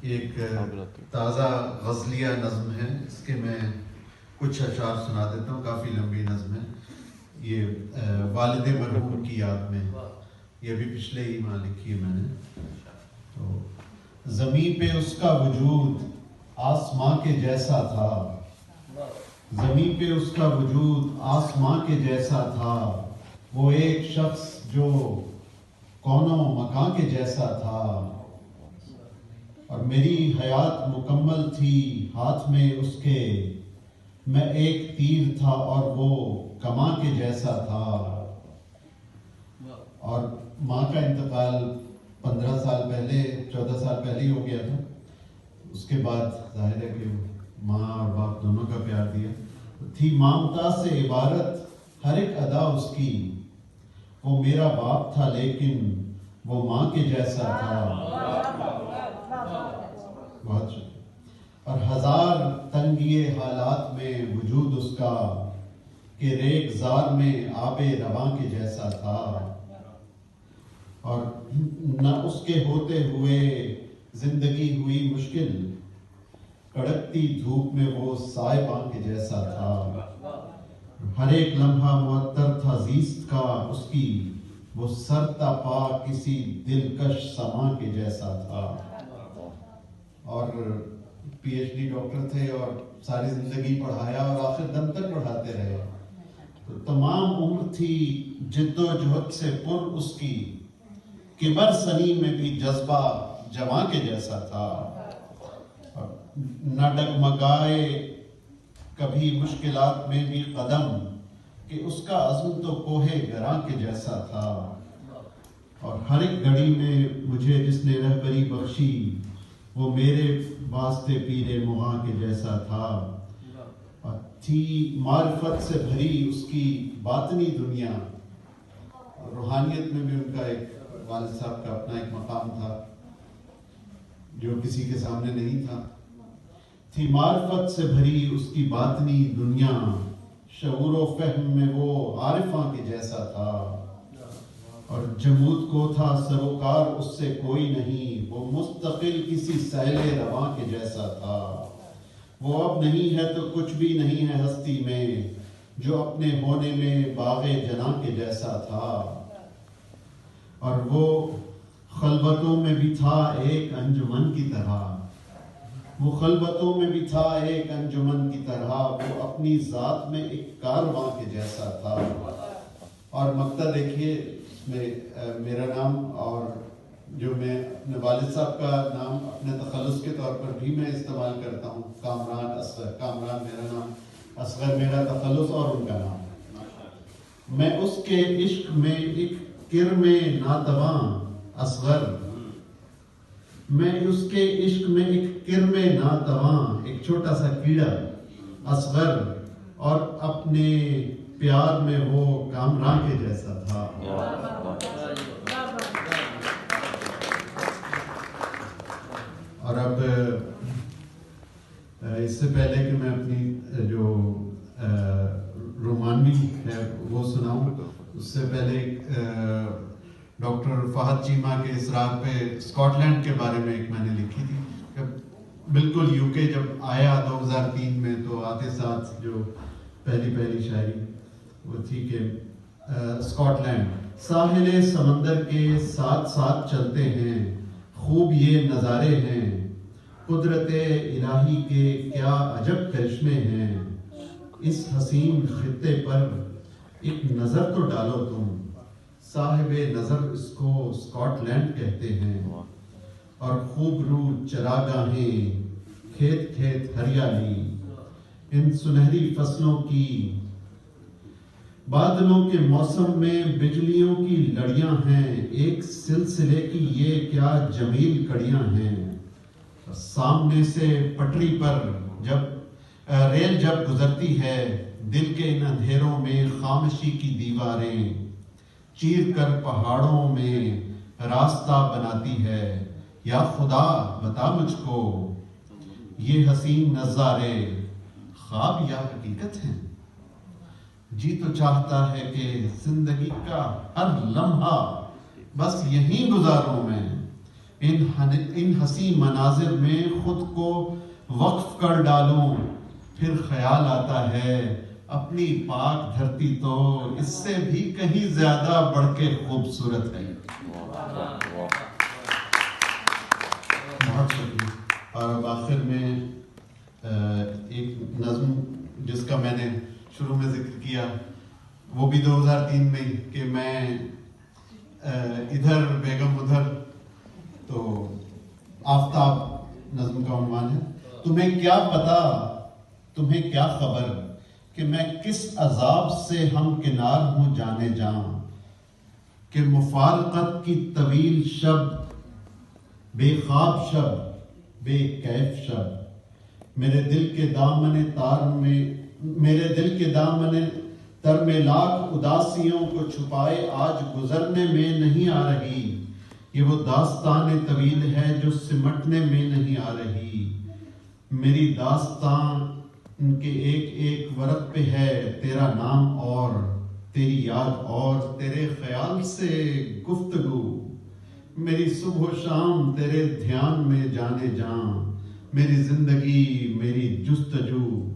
ایک تازہ غزلیہ نظم ہے، اس کے میں کچھ اشعار سنا دیتا ہوں، کافی لمبی نظم ہے یہ، والد مرحوم کی یاد میں، یہ بھی پچھلے ہی ماہ لکھی ہے میں نے۔ تو زمین پہ اس کا وجود آسماں کے جیسا تھا، زمین پہ اس کا وجود آسماں کے جیسا تھا، وہ ایک شخص جو کونوں مکاں کے جیسا تھا، اور میری حیات مکمل تھی ہاتھ میں اس کے، میں ایک تیر تھا اور وہ کماں کے جیسا تھا۔ اور ماں کا انتقال 15 سال پہلے 14 سال پہلے ہی ہو گیا تھا، اس کے بعد ظاہر ہے کہ ماں اور باپ دونوں کا پیار دیا تھی۔ مامتا سے عبارت ہر ایک ادا اس کی، وہ میرا باپ تھا لیکن وہ ماں کے جیسا تھا۔ بہت شکریہ۔ اور ہزار تنگی حالات میں وجود اس کا، کہ ریگ زار میں آب رواں کے جیسا تھا، اور نہ اس کے ہوتے ہوئے زندگی ہوئی مشکل، کڑکتی دھوپ میں وہ سائباں کے جیسا تھا۔ ہر ایک لمحہ معطر تھا زیست کا اس کی، وہ سر تا پا کسی دلکش سماں کے جیسا تھا۔ اور پی ایچ ڈی ڈاکٹر تھے اور ساری زندگی پڑھایا اور آخر دم تک پڑھاتے رہے، تو تمام عمر تھی جد و جہد سے پر اس کی، کبر سنی میں بھی جذبہ جواں کے جیسا تھا، نہ ڈگمگائے کبھی مشکلات میں بھی قدم، کہ اس کا عزم تو کوہ گراں کے جیسا تھا۔ اور ہر ایک گھڑی میں مجھے جس نے رہبری بخشی، وہ میرے واسطے پیر مغاں کے جیسا تھا، اور تھی معرفت سے بھری اس کی باطنی دنیا، روحانیت میں بھی ان کا ایک والد صاحب کا اپنا ایک مقام تھا جو کسی کے سامنے نہیں تھا۔ تھی معرفت سے بھری اس کی باطنی دنیا، شعور و فہم میں وہ عارفاں کے جیسا تھا، اور جمود کو تھا سروکار اس سے کوئی نہیں، وہ مستقل کسی سیل رواں کے جیسا تھا۔ وہ اب نہیں ہے تو کچھ بھی نہیں ہے ہستی میں، جو اپنے ہونے میں باغ جناں کے جیسا تھا، اور وہ خلوتوں میں بھی تھا ایک انجمن کی طرح، وہ خلوتوں میں بھی تھا ایک انجمن کی طرح، وہ اپنی ذات میں ایک کارواں کے جیسا تھا۔ اور مقطع دیکھیے اس میں میرا نام، اور جو میں اپنے والد صاحب کا نام اپنے تخلص کے طور پر بھی میں استعمال کرتا ہوں، کامران اصغر، کامران میرا نام، اصغر میرا تخلص اور ان کا نام۔ میں اس کے عشق میں ایک کرم ناتواں اصغر، میں اس کے عشق میں ایک کرم ناتواں، ایک چھوٹا سا کیڑا اصغر، اور اپنے پیار میں وہ کامران کے جیسا تھا۔ اور اب اس سے پہلے کہ میں اپنی جو رومانوی ہے وہ سناؤں، اس سے پہلے ڈاکٹر فہد چیمہ کے اسرار پہ اسکاٹ لینڈ کے بارے میں ایک میں نے لکھی تھی، بالکل یو کے جب آیا 2003 میں، تو آتے ساتھ جو پہلی شاعری وہ تھی کہ اسکاٹ لینڈ، ساحل سمندر کے ساتھ ساتھ چلتے ہیں، خوب یہ نظارے ہیں، قدرت الہی کے کیا عجب کرشمے ہیں، اس حسین خطے پر ایک نظر تو ڈالو تم، صاحب نظر اس کو اسکاٹ لینڈ کہتے ہیں، اور خوب رو چراگاہیں، کھیت کھیت ہریالی، ان سنہری فصلوں کی، بادلوں کے موسم میں بجلیوں کی لڑیاں ہیں، ایک سلسلے کی یہ کیا جمیل کڑیاں ہیں، سامنے سے پٹری پر جب ریل جب گزرتی ہے، دل کے ان اندھیروں میں خاموشی کی دیواریں چیر کر پہاڑوں میں راستہ بناتی ہے، یا خدا بتا مجھ کو یہ حسین نظارے خواب یا حقیقت ہیں، جی تو چاہتا ہے کہ زندگی کا ہر لمحہ بس یہیں گزاروں میں، ان حسین مناظر میں خود کو وقف کر ڈالوں، پھر خیال آتا ہے اپنی پاک دھرتی تو اس سے بھی کہیں زیادہ بڑھ کے خوبصورت ہے۔ بہت شکریہ۔ اور اب آخر میں ایک نظم جس کا میں نے شروع میں ذکر کیا، وہ بھی 2003 میں کہ میں ادھر بیگم ادھر، تو آفتاب نظم کا عنوان ہے۔ تمہیں کیا پتا، تمہیں کیا خبر کہ میں کس عذاب سے ہم کنار ہوں جانے جاں، کہ مفارقت کی طویل شب، بے خواب شب، بے کیف شب، میرے دل کے دامن تر میں لاکھ اداسیوں کو چھپائے آج گزرنے میں نہیں آ رہی، یہ وہ داستان طویل ہے جو سمٹنے میں نہیں آ رہی، میری داستان کے ایک ایک ورق پہ ہے تیرا نام اور تیری یاد اور تیرے خیال سے گفتگو، میری صبح و شام تیرے دھیان میں جانے جاں، میری زندگی میری جستجو۔